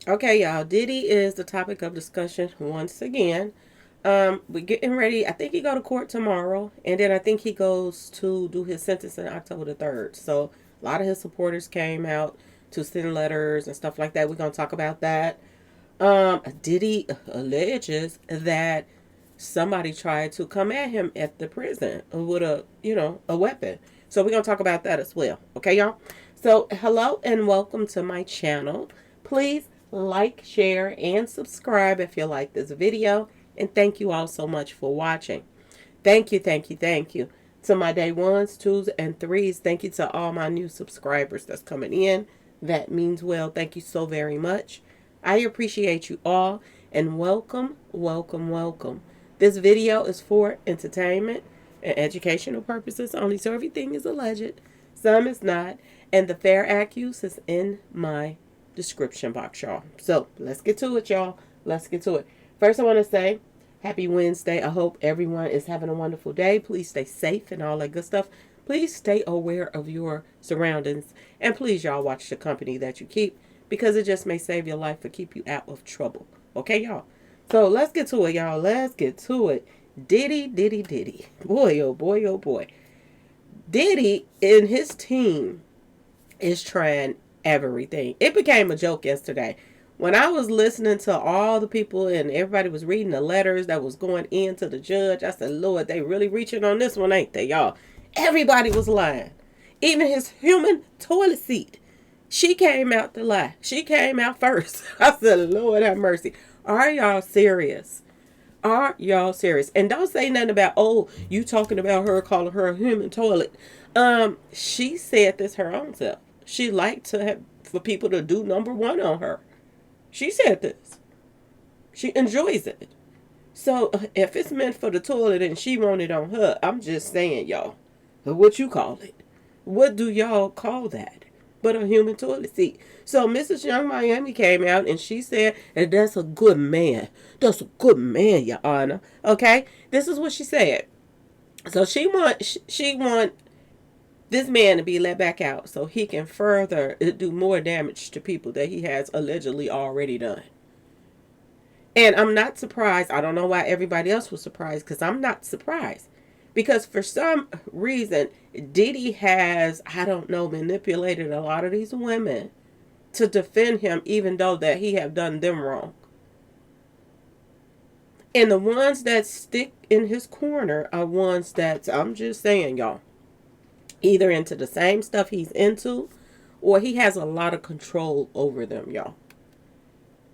Okay, y'all. Diddy is the topic of discussion once again. We're getting ready. I think he go to court tomorrow, and then I think he goes to do his sentence on October the 3rd. So a lot of his supporters came out to send letters and stuff like that. We're gonna talk about that. Diddy alleges that somebody tried to come at him at the prison with a weapon. So we're gonna talk about that as well. Okay, y'all. So hello and welcome to my channel. Please like, share, and subscribe if you like this video. And thank you all so much for watching. Thank you, thank you, thank you to my day ones, twos, and threes. Thank you to all my new subscribers that's coming in. That means well. Thank you so very much. I appreciate you all and welcome, welcome, welcome. This video is for entertainment and educational purposes only, so everything is alleged. Some is not, and the fair accuse is in my description box, y'all. So let's get to it, y'all. Let's get to it. First, I want to say happy Wednesday. I hope everyone is having a wonderful day. Please stay safe and all that good stuff. Please stay aware of your surroundings. And please, y'all, watch the company that you keep because it just may save your life or keep you out of trouble. Okay, y'all? So let's get to it, y'all. Let's get to it. Diddy, Diddy, Diddy. Boy, oh boy, oh boy. Diddy and his team is trying everything. It became a joke yesterday. When I was listening to all the people and everybody was reading the letters that was going in to the judge, I said, Lord, they really reaching on this one, ain't they, y'all? Everybody was lying. Even his human toilet seat. She came out to lie. She came out first. I said, Lord have mercy. Are y'all serious? Are y'all serious? And don't say nothing about, oh, you talking about her calling her a human toilet. She said this her own self. She liked to have for people to do number one on her. She said this. She enjoys it. So if it's meant for the toilet and she want it on her, I'm just saying, y'all. What you call it? What do y'all call that? But a human toilet seat. So Mrs. Young Miami came out and she said, and that's a good man. That's a good man, Your Honor. Okay? This is what she said. So she want this man to be let back out so he can further do more damage to people that he has allegedly already done. And I'm not surprised. I don't know why everybody else was surprised because I'm not surprised. Because for some reason, Diddy has, I don't know, manipulated a lot of these women to defend him even though that he have done them wrong. And the ones that stick in his corner are ones that, I'm just saying, y'all, either into the same stuff he's into or he has a lot of control over them, y'all.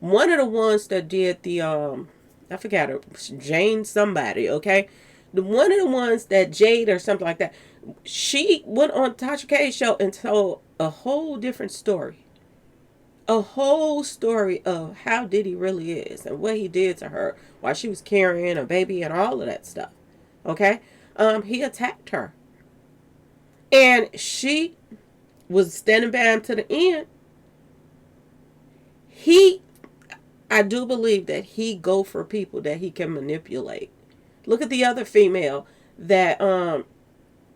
One of the ones that did the I forgot her, Jane somebody, okay? The one of the ones that Jade or something like that, she went on Tasha K's show and told a whole different story. A whole story of how Diddy really is and what he did to her while she was carrying a baby and all of that stuff. Okay? He attacked her. And she was standing by him to the end. I do believe that he go for people that he can manipulate. Look at the other female that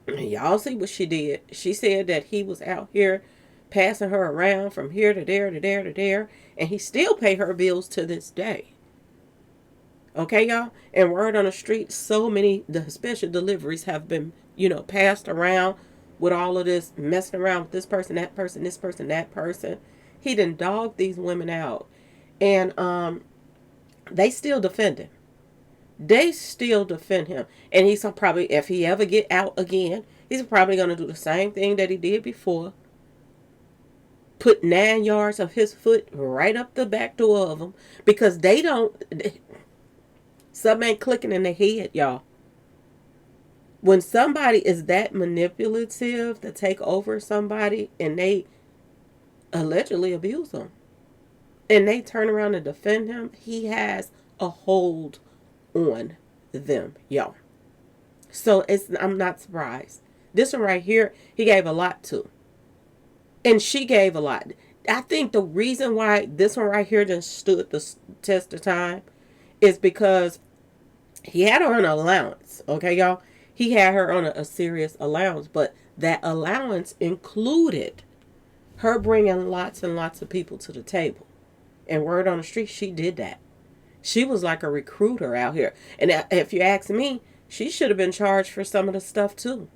y'all see what she did. She said that he was out here passing her around from here to there to there to there, and he still pay her bills to this day. Okay, y'all? And word on the street, so many the special deliveries have been, passed around with all of this messing around with this person, that person, this person, that person. He done dogged these women out. And they still defend him. They still defend him. And he's probably, if he ever get out again, he's probably going to do the same thing that he did before. Put 9 yards of his foot right up the back door of them. Because they don't, something ain't clicking in their head, y'all. When somebody is that manipulative to take over somebody and they allegedly abuse them, and they turn around and defend him, he has a hold on them, y'all. So I'm not surprised. This one right here, he gave a lot to. And she gave a lot. I think the reason why this one right here just stood the test of time is because he had her on an allowance. Okay, y'all? He had her on a serious allowance. But that allowance included her bringing lots and lots of people to the table. And word on the street, she did that. She was like a recruiter out here. And if you ask me, she should have been charged for some of the stuff too.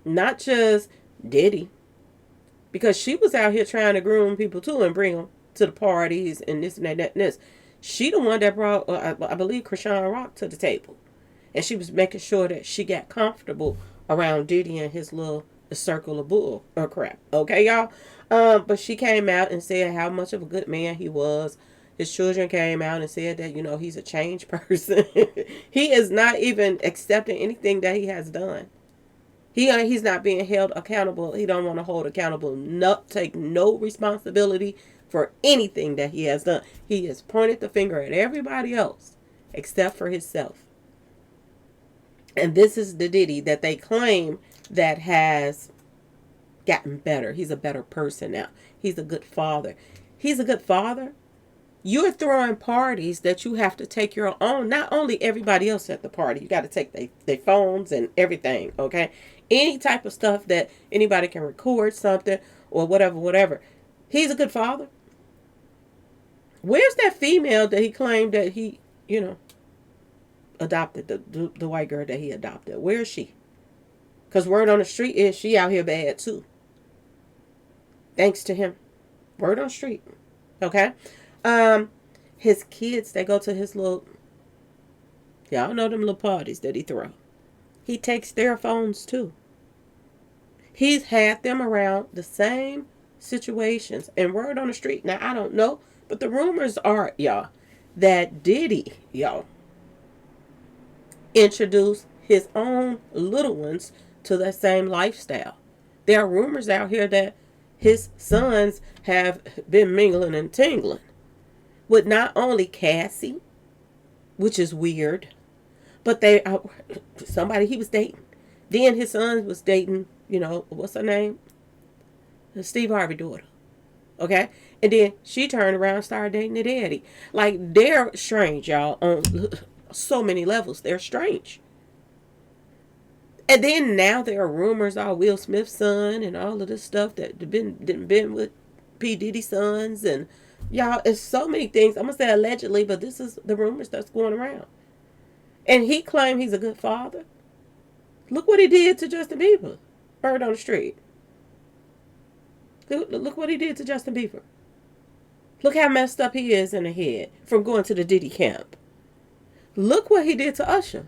Not just Diddy. Because she was out here trying to groom people too and bring them to the parties and this and that and this. She the one that brought, I believe, Krishan Rock to the table. And she was making sure that she got comfortable around Diddy and his little circle of bull or crap. Okay, y'all? But she came out and said how much of a good man he was. His children came out and said that, he's a changed person. He is not even accepting anything that he has done. He's not being held accountable. He don't want to hold accountable. No, take no responsibility for anything that he has done. He has pointed the finger at everybody else except for himself. And this is the Diddy that they claim that has gotten better. He's a better person now. He's a good father. He's a good father. You're throwing parties that you have to take your own. Not only everybody else at the party. You got to take their phones and everything, okay? Any type of stuff that anybody can record something or whatever. He's a good father. Where's that female that he claimed that he, adopted, the white girl that he adopted? Where is she? Because word on the street is she out here bad too. Thanks to him. Word on the street. Okay? His kids, they go to his little, y'all know them little parties that he throw. He takes their phones too. He's had them around the same situations. And word on the street, now I don't know, but the rumors are, y'all, that Diddy, y'all, introduced his own little ones to that same lifestyle. There are rumors out here that his sons have been mingling and tingling with not only Cassie, which is weird, but somebody he was dating. Then his son was dating, what's her name? Steve Harvey's daughter. Okay? And then she turned around and started dating the daddy. Like, they're strange, y'all, on so many levels. They're strange. And then now there are rumors of Will Smith's son and all of this stuff that didn't been with P. Diddy's sons. And y'all, it's so many things. I'm going to say allegedly, but this is the rumors that's going around. And he claimed he's a good father. Look what he did to Justin Bieber. Bird on the street. Look what he did to Justin Bieber. Look how messed up he is in the head from going to the Diddy camp. Look what he did to Usher.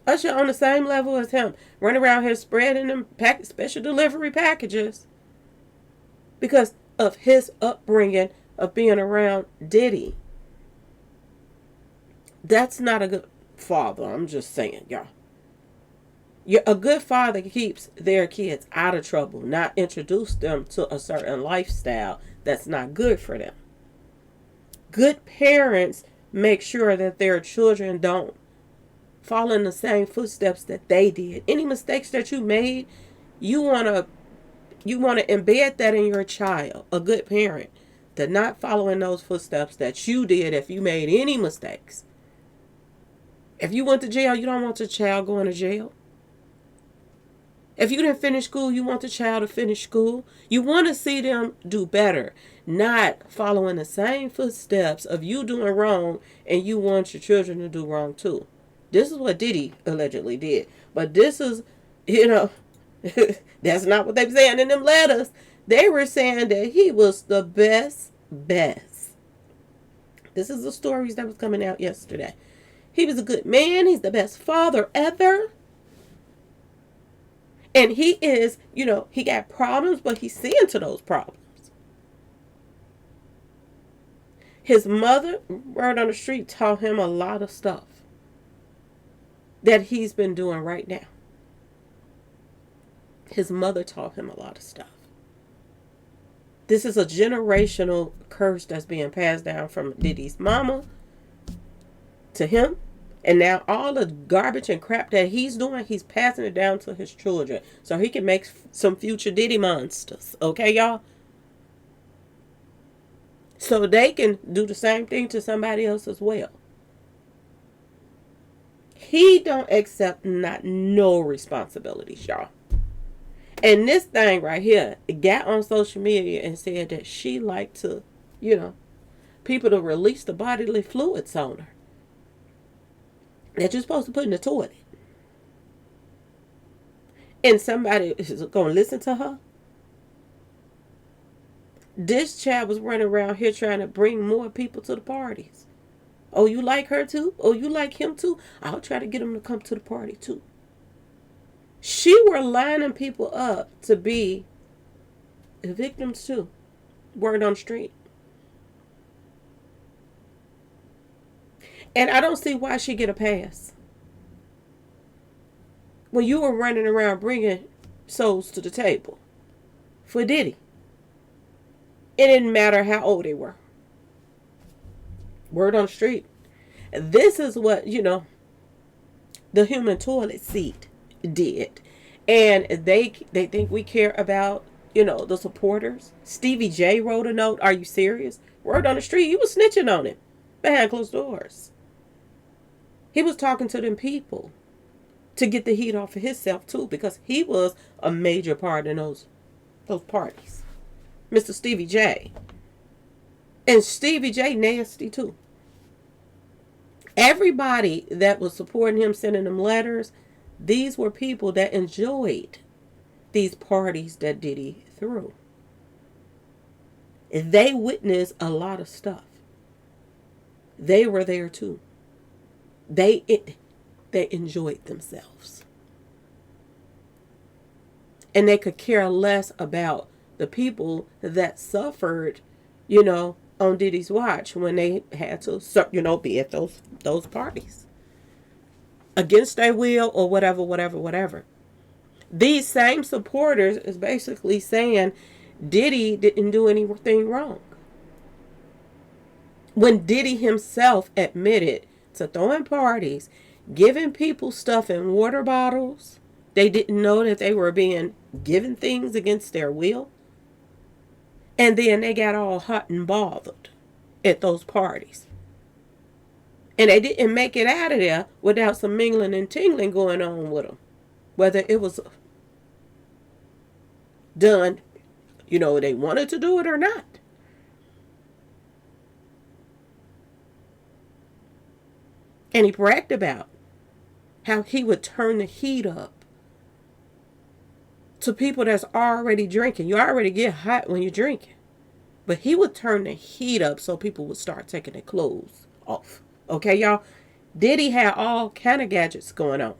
Usher on the same level as him. Running around here spreading them special delivery packages. Because of his upbringing of being around Diddy. That's not a good father. I'm just saying, y'all. A good father keeps their kids out of trouble, not introduce them to a certain lifestyle that's not good for them. Good parents make sure that their children don't fall in the same footsteps that they did. Any mistakes that you made, you want to embed that in your child. A good parent to not follow in those footsteps that you did if you made any mistakes. If you went to jail, you don't want your child going to jail. If you didn't finish school, you want the child to finish school. You want to see them do better, not following the same footsteps of you doing wrong and you want your children to do wrong too. This is what Diddy allegedly did. But this is, that's not what they were saying in them letters. They were saying that he was the best. This is the stories that was coming out yesterday. He was a good man. He's the best father ever. And he is, he got problems, but he's seeing to those problems. His mother, word on the street, taught him a lot of stuff that he's been doing right now. His mother taught him a lot of stuff. This is a generational curse that's being passed down from Diddy's mama to him. And now all the garbage and crap that he's doing, he's passing it down to his children. So he can make some future Diddy monsters. Okay, y'all? So they can do the same thing to somebody else as well. He don't accept no responsibilities, y'all. And this thing right here got on social media and said that she liked to, people to release the bodily fluids on her that you're supposed to put in the toilet. And somebody is going to listen to her. This child was running around here trying to bring more people to the parties. Oh, you like her too? Oh, you like him too? I'll try to get him to come to the party too. She were lining people up to be victims too. Word on the street. And I don't see why she get a pass. When you were running around bringing souls to the table for Diddy. It didn't matter how old they were. Word on the street. This is what, the human toilet seat did. And they think we care about, the supporters. Stevie J wrote a note. Are you serious? Word on the street. You was snitching on him behind closed doors. He was talking to them people to get the heat off of himself too, because he was a major part in those parties. Mr. Stevie J. And Stevie J nasty too. Everybody that was supporting him, sending him letters, these were people that enjoyed these parties that Diddy threw. They witnessed a lot of stuff. They were there too. They enjoyed themselves. And they could care less about the people that suffered, on Diddy's watch when they had to, be at those parties. Against their will or whatever. These same supporters is basically saying Diddy didn't do anything wrong. When Diddy himself admitted to throwing parties, giving people stuff in water bottles, they didn't know that they were being given things against their will. And then they got all hot and bothered at those parties. And they didn't make it out of there without some mingling and tingling going on with them. Whether it was done, they wanted to do it or not. And he bragged about how he would turn the heat up to people that's already drinking. You already get hot when you're drinking. But he would turn the heat up so people would start taking their clothes off. Okay, y'all? Diddy had all kind of gadgets going on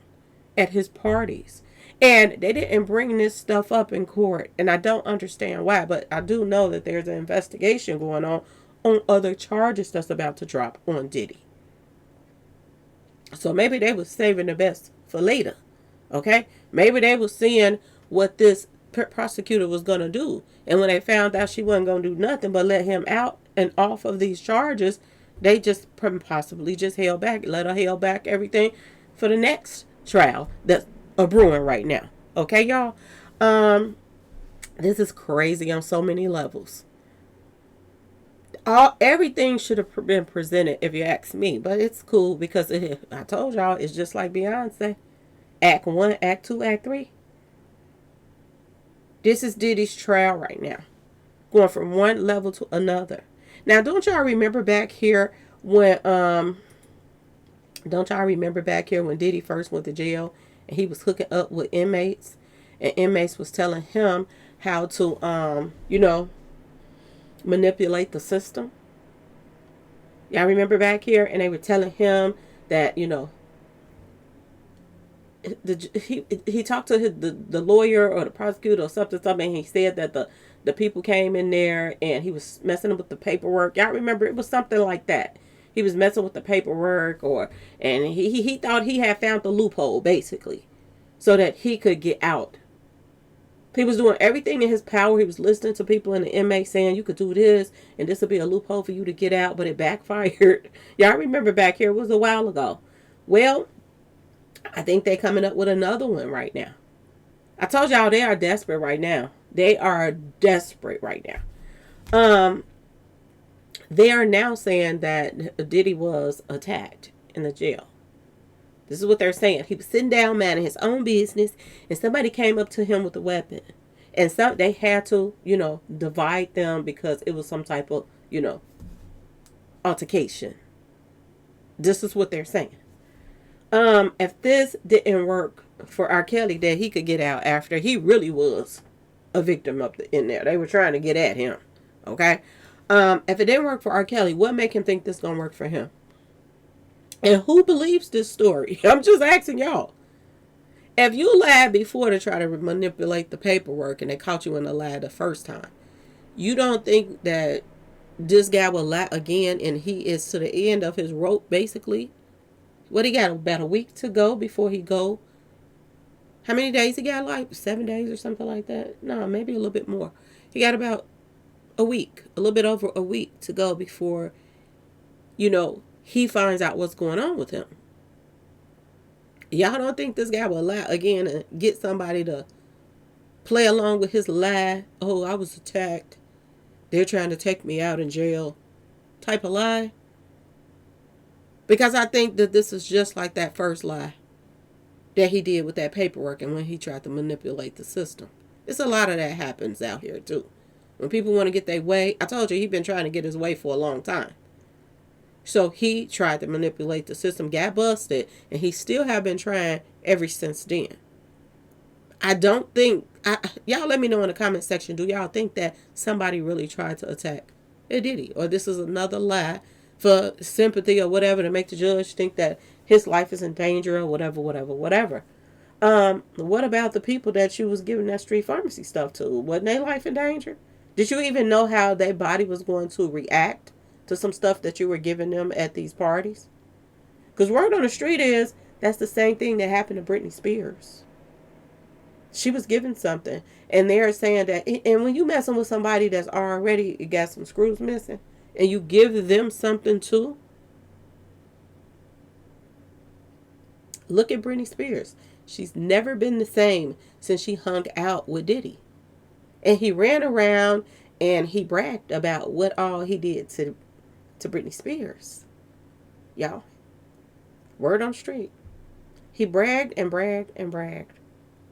at his parties. And they didn't bring this stuff up in court. And I don't understand why. But I do know that there's an investigation going on other charges that's about to drop on Diddy. So maybe they was saving the best for later. Okay? Maybe they was seeing what this prosecutor was going to do. And when they found out she wasn't going to do nothing but let him out and off of these charges, they just possibly just let her held back everything for the next trial that's a brewing right now. Okay, y'all? This is crazy on so many levels. Everything should have been presented, if you ask me. But it's cool because I told y'all, it's just like Beyonce. Act 1, Act 2, Act 3. This is Diddy's trial right now. Going from one level to another. Now, don't y'all remember back here when Diddy first went to jail and he was hooking up with inmates, and inmates was telling him how to manipulate the system? Y'all remember back here? And they were telling him that, he talked to the lawyer or the prosecutor or something, and he said that the people came in there and he was messing with the paperwork. Y'all remember it was something like that. He was messing with the paperwork and he thought he had found the loophole basically so that he could get out. He was doing everything in his power. He was listening to people in the inmate saying you could do this and this would be a loophole for you to get out, but it backfired. Y'all remember back here, it was a while ago. Well, I think they're coming up with another one right now. I told y'all they are desperate right now. They are desperate right now. They are now saying that Diddy was attacked in the jail. This is what they're saying. He was sitting down minding his own business and somebody came up to him with a weapon. And they had to, divide them because it was some type of, altercation. This is what they're saying. If this didn't work for R. Kelly, that he could get out after he really was a victim of in there. They were trying to get at him. Okay. If it didn't work for R. Kelly, what make him think this gonna work for him? And who believes this story? I'm just asking y'all. If you lied before to try to manipulate the paperwork and they caught you in a lie the first time, you don't think that this guy will lie again and he is to the end of his rope basically? What, he got about a week to go before he go? How many days he got? Like 7 days or something like that? No, maybe a little bit more. He got about a week, a little bit over a week to go before, he finds out what's going on with him. Y'all don't think this guy will lie again and get somebody to play along with his lie? Oh, I was attacked. They're trying to take me out in jail type of lie. Because I think that this is just like that first lie that he did with that paperwork and when he tried to manipulate the system. It's a lot of that happens out here too. When people want to get their way, I told you he's been trying to get his way for a long time. So he tried to manipulate the system, got busted, and he still have been trying ever since then. I don't think, y'all let me know in the comment section, do y'all think that somebody really tried to attack Diddy? Or this is another lie for sympathy or whatever to make the judge think that his life is in danger or whatever. What about the people that you was giving that street pharmacy stuff to? Wasn't their life in danger? Did you even know how their body was going to react to some stuff that you were giving them at these parties? Because word on the street is that's the same thing that happened to Britney Spears. She was given something, and they're saying that, and when you messing with somebody that's already got some screws missing, and you give them something too. Look at Britney Spears. She's never been the same since she hung out with Diddy. And he ran around and he bragged about what all he did to Britney Spears. Y'all. Word on the street. He bragged and bragged and bragged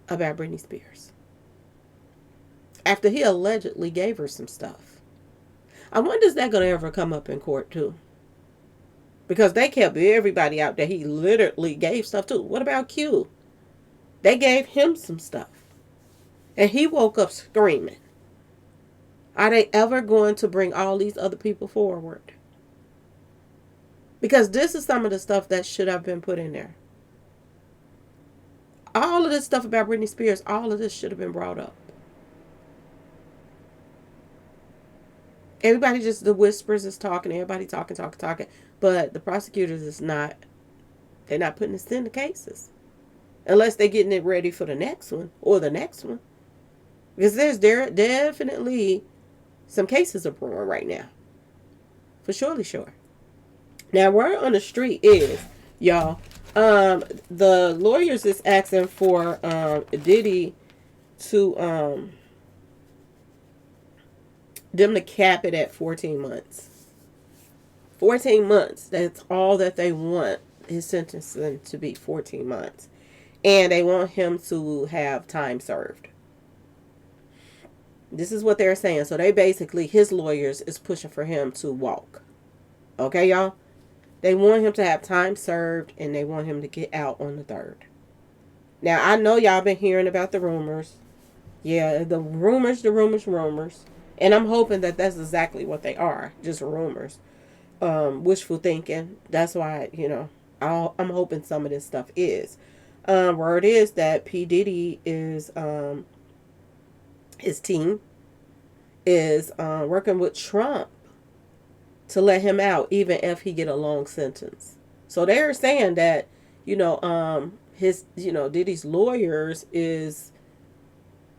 about Britney Spears. After he allegedly gave her some stuff. I wonder is that going to ever come up in court too? Because they kept everybody out that he literally gave stuff to. What about Q? They gave him some stuff. And he woke up screaming. Are they ever going to bring all these other people forward? Because this is some of the stuff that should have been put in there. All of this stuff about Britney Spears, all of this should have been brought up. Everybody just, the whispers is talking, everybody talking. But the prosecutors is not, they're not putting this in the cases. Unless they're getting it ready for the next one or the next one. Because there's definitely some cases are brewing right now. For sure. Now, word on the street is, y'all, the lawyers is asking for Diddy to them to cap it at 14 months. 14 months. That's all that they want his sentencing to be, 14 months. And they want him to have time served. This is what they're saying. So they basically, his lawyers is pushing for him to walk. Okay, y'all? They want him to have time served and they want him to get out on the 3rd. Now, I know y'all been hearing about the rumors. Yeah, the rumors. And I'm hoping that that's exactly what they are. Just rumors. Wishful thinking. That's why, I'm hoping some of this stuff is. Word is that P. Diddy is, his team is working with Trump to let him out, even if he get a long sentence. So they're saying that, his, Diddy's lawyers is,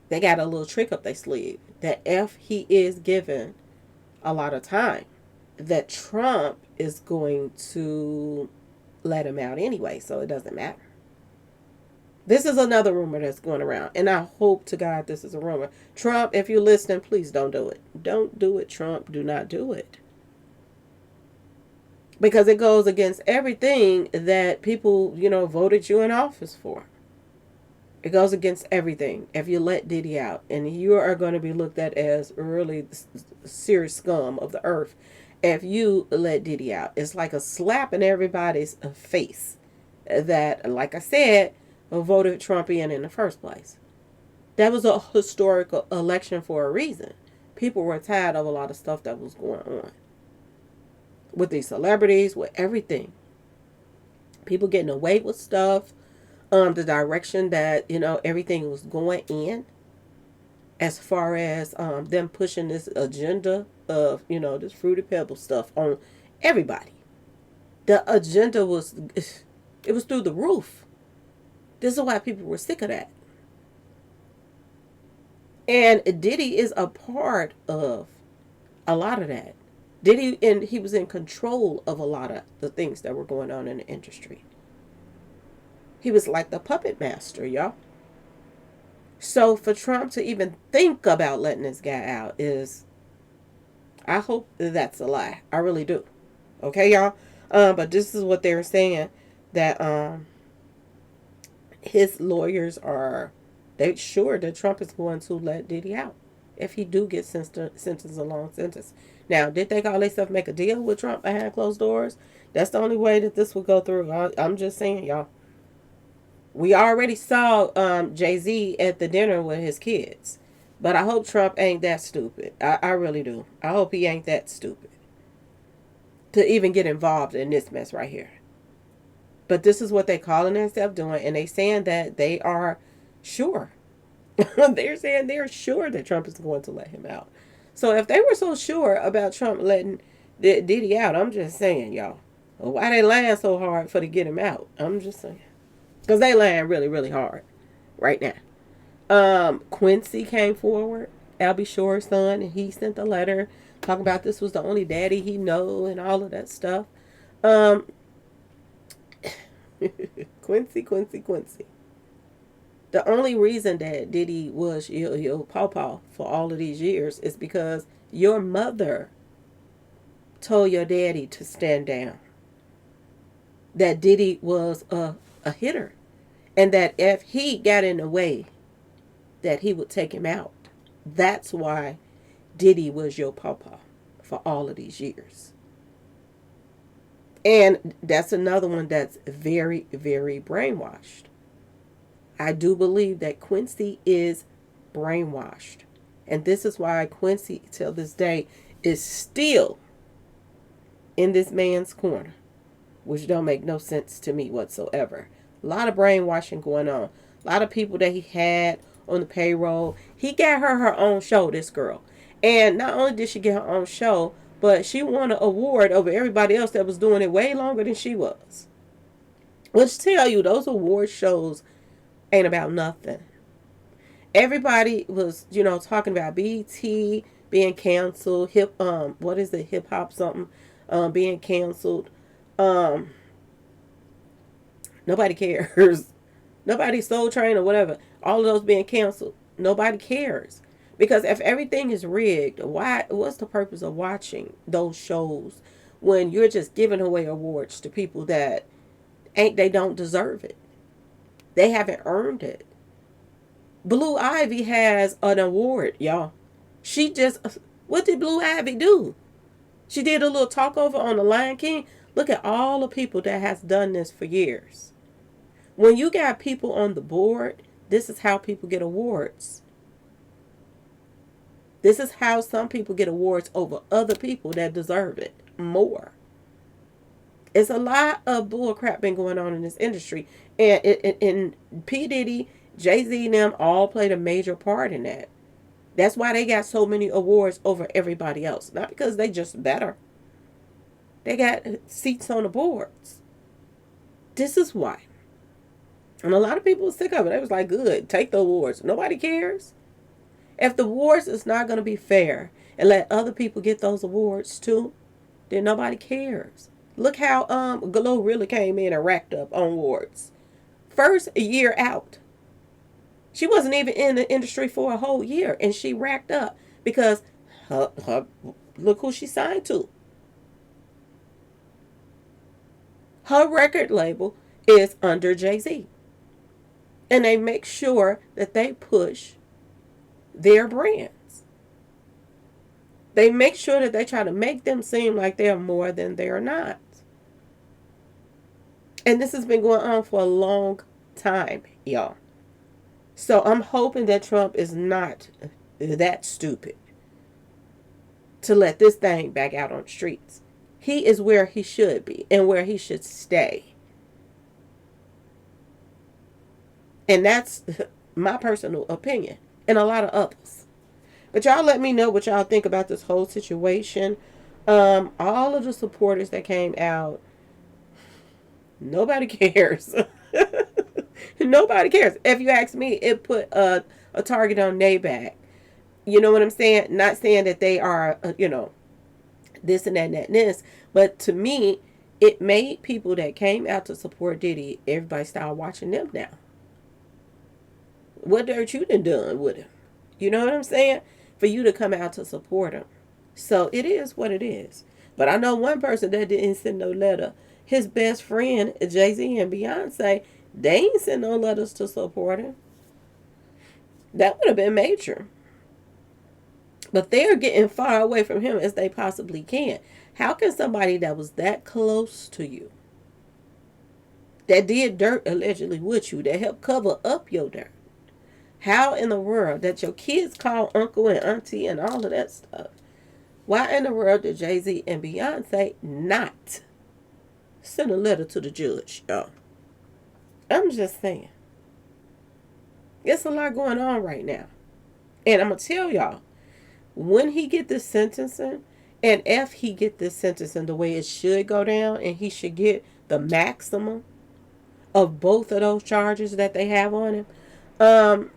they got a little trick up their sleeve. That if he is given a lot of time, that Trump is going to let him out anyway, so it doesn't matter. This is another rumor that's going around, and I hope to God this is a rumor. Trump, if you're listening, please don't do it. Don't do it, Trump. Do not do it. Because it goes against everything that people, voted you in office for. It goes against everything if you let Diddy out. And you are going to be looked at as really serious scum of the earth if you let Diddy out. It's like a slap in everybody's face that, like I said, voted Trump in the first place. That was a historical election for a reason. People were tired of a lot of stuff that was going on with these celebrities, with everything. People getting away with stuff. The direction that everything was going in, as far as them pushing this agenda of this fruity pebble stuff on everybody. The agenda was it was through the roof. This is why people were sick of that. And Diddy is a part of a lot of that. Diddy, and he was in control of a lot of the things that were going on in the industry. He was like the puppet master, y'all. So for Trump to even think about letting this guy out is, I hope that's a lie. I really do. Okay, y'all. But this is what they're saying, that his lawyers are they sure that Trump is going to let Diddy out if he do get sentenced a long sentence. Now, did they all themselves make a deal with Trump behind closed doors? That's the only way that this will go through. I'm just saying, y'all. We already saw Jay-Z at the dinner with his kids. But I hope Trump ain't that stupid. I really do. I hope he ain't that stupid to even get involved in this mess right here. But this is what they calling themselves doing. And they saying that they are sure. They're saying they're sure that Trump is going to let him out. So if they were so sure about Trump letting Diddy out, I'm just saying, y'all. Why they lying so hard for to get him out? I'm just saying. Because they lying really, really hard right now. Quincy came forward, Albie Shore's son, and he sent a letter talking about this was the only daddy he know and all of that stuff. Quincy. The only reason that Diddy was your pawpaw for all of these years is because your mother told your daddy to stand down. That Diddy was a hitter. And that if he got in the way, that he would take him out. That's why Diddy was your pawpaw for all of these years. And that's another one that's very, very brainwashed. I do believe that Quincy is brainwashed. And this is why Quincy, till this day, is still in this man's corner, which don't make no sense to me whatsoever. A lot of brainwashing going on. A lot of people that he had on the payroll. He got her own show, this girl. And not only did she get her own show, but she won an award over everybody else that was doing it way longer than she was. Which tell you, those award shows ain't about nothing. Everybody was, talking about BT being canceled, hip hop something, being canceled. Nobody cares. Nobody Soul Train or whatever. All of those being canceled. Nobody cares. Because if everything is rigged, what's the purpose of watching those shows when you're just giving away awards to people that they don't deserve it? They haven't earned it. Blue Ivy has an award, y'all. What did Blue Ivy do? She did a little talkover on the Lion King. Look at all the people that has done this for years. When you got people on the board, this is how people get awards. This is how some people get awards over other people that deserve it more. It's a lot of bull crap been going on in this industry. And P. Diddy, Jay-Z and them all played a major part in that. That's why they got so many awards over everybody else. Not because they just better. They got seats on the boards. This is why. And a lot of people were sick of it. They was like, good, take the awards. Nobody cares. If the awards is not going to be fair and let other people get those awards too, then nobody cares. Look how Glow really came in and racked up on awards. First year out. She wasn't even in the industry for a whole year, and she racked up because look who she signed to. Her record label is under Jay-Z. And they make sure that they push their brands. They make sure that they try to make them seem like they're more than they are not. And this has been going on for a long time, y'all. So I'm hoping that Trump is not that stupid to let this thing back out on the streets. He is where he should be and where he should stay. And that's my personal opinion and a lot of others. But y'all let me know what y'all think about this whole situation. All of the supporters that came out, nobody cares. Nobody cares. If you ask me, it put a target on their back. You know what I'm saying? Not saying that they are, this and that and that and this. But to me, it made people that came out to support Diddy, everybody started watching them now. What dirt you done with him? You know what I'm saying? For you to come out to support him. So it is what it is. But I know one person that didn't send no letter. His best friend, Jay-Z and Beyonce, they ain't send no letters to support him. That would have been major. But they're getting far away from him as they possibly can. How can somebody that was that close to you, that did dirt allegedly with you, that helped cover up your dirt, how in the world that your kids call uncle and auntie and all of that stuff, why in the world did Jay-Z and Beyonce not send a letter to the judge, y'all? I'm just saying. It's a lot going on right now. And I'm going to tell y'all, when he get this sentencing, and if he get this sentencing the way it should go down, and he should get the maximum of both of those charges that they have on him,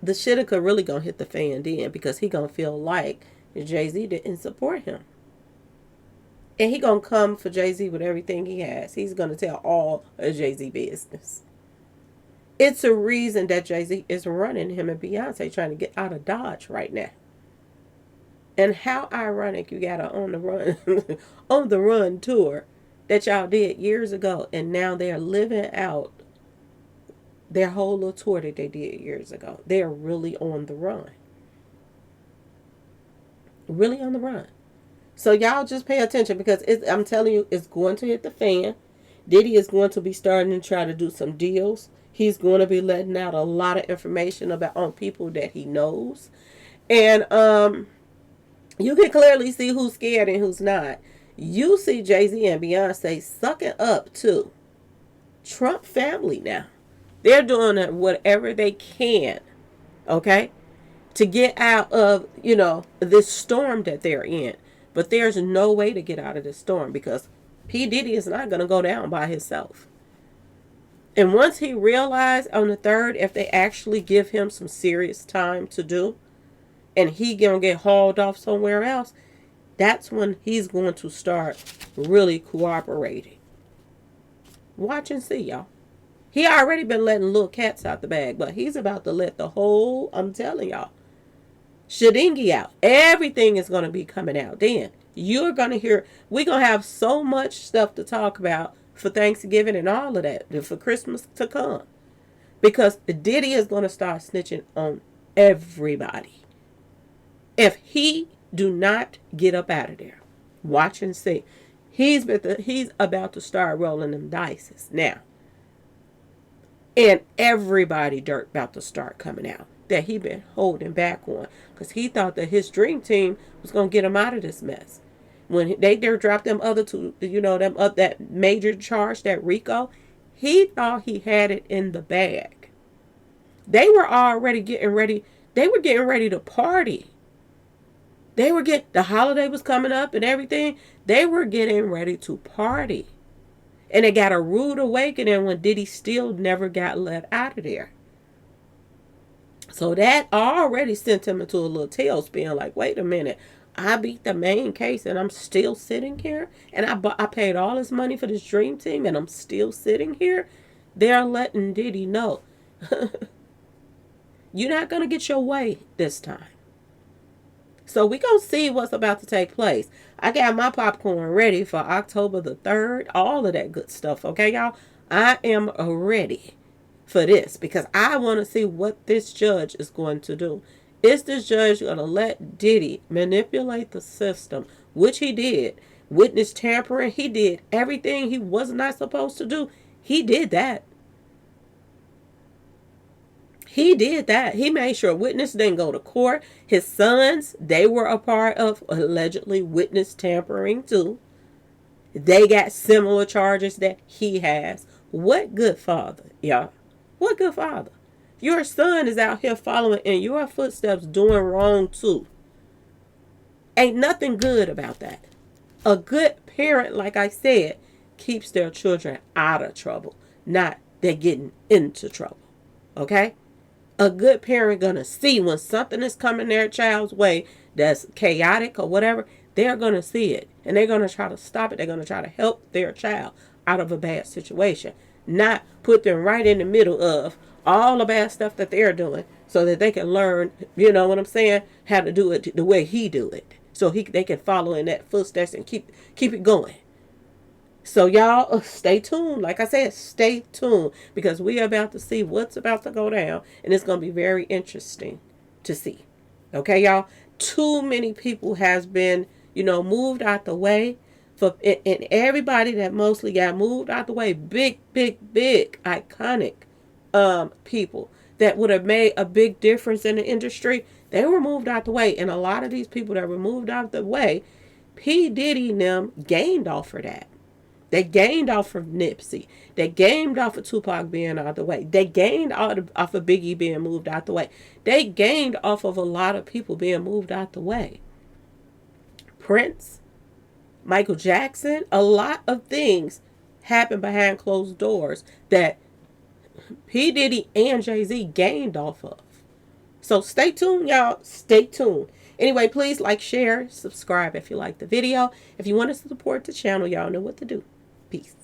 the shit could really gonna hit the fan then, because he gonna feel like Jay-Z didn't support him. And he gonna come for Jay-Z with everything he has. He's gonna tell all of Jay-Z business. It's a reason that Jay-Z is running him and Beyonce trying to get out of Dodge right now. And how ironic you got a on the run on the run tour that y'all did years ago, and now they're living out their whole little tour that they did years ago. They're really on the run. Really on the run. So y'all just pay attention, because I'm telling you, it's going to hit the fan. Diddy is going to be starting to try to do some deals. He's going to be letting out a lot of information on people that he knows. And you can clearly see who's scared and who's not. You see Jay-Z and Beyonce sucking up to Trump family now. They're doing whatever they can, okay, to get out of, this storm that they're in. But there's no way to get out of this storm, because P. Diddy is not going to go down by himself. And once he realized on the 3rd, if they actually give him some serious time to do, and he going to get hauled off somewhere else, that's when he's going to start really cooperating. Watch and see, y'all. He already been letting little cats out the bag, but he's about to let the whole, I'm telling y'all, shedingy out. Everything is going to be coming out then. You're going to hear, we're going to have so much stuff to talk about for Thanksgiving and all of that, for Christmas to come. Because Diddy is going to start snitching on everybody. If he do not get up out of there, watch and see. He's about to start rolling them dices now. And everybody dirt about to start coming out that he been holding back on, because he thought that his dream team was going to get him out of this mess. When they dropped them other two, that major charge, that RICO, he thought he had it in the bag. They were already getting ready. They were getting ready to party. The holiday was coming up and everything. They were getting ready to party. And it got a rude awakening when Diddy still never got let out of there. So that already sent him into a little tailspin, like, wait a minute. I beat the main case and I'm still sitting here, and I paid all this money for this dream team and I'm still sitting here. They're letting Diddy know, you're not going to get your way this time. So we going to see what's about to take place. I got my popcorn ready for October the 3rd, all of that good stuff. Okay, y'all? I am ready for this, because I want to see what this judge is going to do Is this judge going to let Diddy manipulate the system, which he did? Witness tampering, he did everything he was not supposed to do. He did that. He did that. He made sure witness didn't go to court. His sons, they were a part of allegedly witness tampering too. They got similar charges that he has. What good father, y'all? What good father? Your son is out here following in your footsteps doing wrong too. Ain't nothing good about that. A good parent, like I said, keeps their children out of trouble, not they're getting into trouble. Okay? A good parent gonna see when something is coming their child's way that's chaotic or whatever, they're gonna see it and they're gonna try to stop it. They're gonna try to help their child out of a bad situation, not put them right in the middle of all the bad stuff that they're doing so that they can learn, you know what I'm saying, how to do it the way he do it. So they can follow in that footsteps and keep it going. So y'all stay tuned. Like I said, stay tuned because we are about to see what's about to go down, and it's going to be very interesting to see. Okay, y'all. Too many people has been, moved out the way. And everybody that mostly got moved out the way, big, iconic people that would have made a big difference in the industry, they were moved out the way. And a lot of these people that were moved out the way, P. Diddy and them gained off of that. They gained off of Nipsey. They gained off of Tupac being out the way. They gained off of Biggie being moved out the way. They gained off of a lot of people being moved out the way. Prince, Michael Jackson, a lot of things happened behind closed doors that P. Diddy and Jay-Z gained off of. So stay tuned, y'all. Stay tuned. Anyway, please like, share, subscribe if you like the video. If you want to support the channel, y'all know what to do. Peace.